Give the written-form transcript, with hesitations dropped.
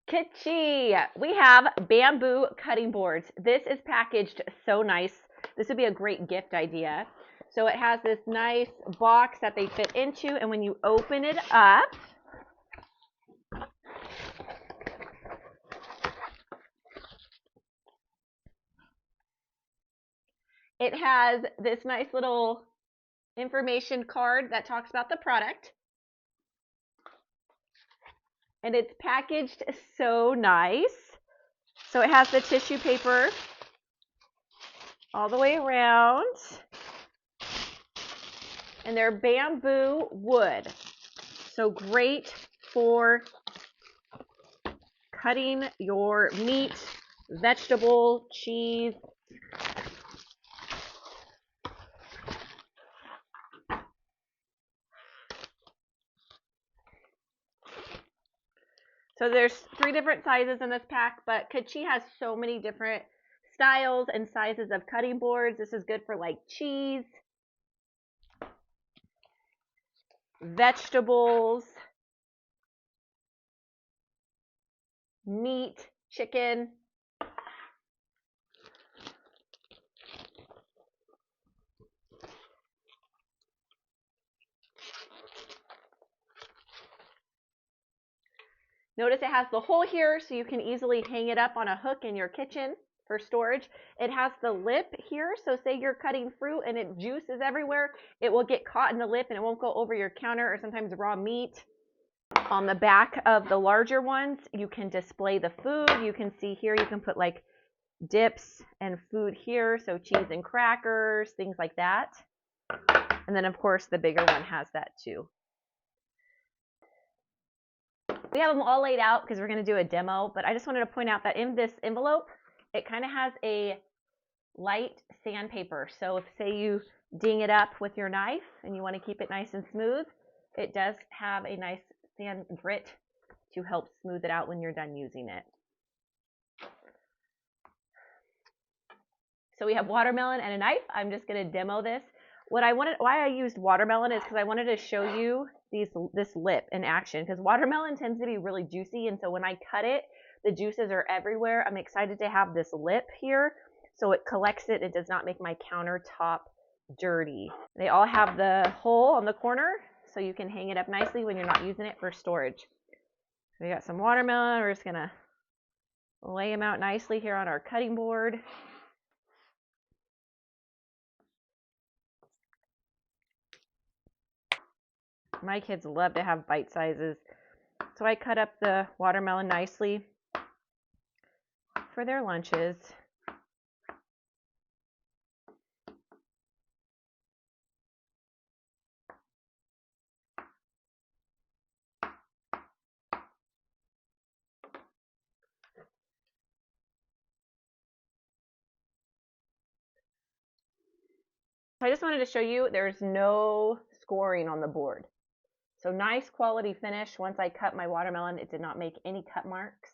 Keechee, we have bamboo cutting boards. This is packaged so nice. This would be a great gift idea. So it has this nice box that they fit into, and when you open it up, it has this nice little information card that talks about the product. And it's packaged so nice. So it has the tissue paper all the way around. And they're bamboo wood. So great for cutting your meat, vegetable, cheese. So there's 3 different sizes in this pack, but Keechee has so many different styles and sizes of cutting boards. This is good for like cheese, vegetables, meat, chicken. Notice it has the hole here so you can easily hang it up on a hook in your kitchen for storage. It has the lip here, so say you're cutting fruit and juice is everywhere, it will get caught in the lip and it won't go over your counter or sometimes raw meat. On the back of the larger ones, you can display the food. You can see here, you can put like dips and food here, so cheese and crackers, things like that. And then of course the bigger one has that too. We have them all laid out because we're going to do a demo, but I just wanted to point out that in this envelope, it kind of has a light sandpaper. So if, say, you ding it up with your knife and you want to keep it nice and smooth, it does have a nice sand grit to help smooth it out when you're done using it. So we have watermelon and a knife. I'm just going to demo this. Why I used watermelon is because I wanted to show you this lip in action, because watermelon tends to be really juicy, and so when I cut it, the juices are everywhere. I'm excited to have this lip here so it collects it. It does not make my countertop dirty. They all have the hole on the corner so you can hang it up nicely when you're not using it for storage. We got some watermelon. We're just going to lay them out nicely here on our cutting board. My kids love to have bite sizes, so I cut up the watermelon nicely for their lunches. I just wanted to show you there's no scoring on the board. So nice quality finish. Once I cut my watermelon, it did not make any cut marks.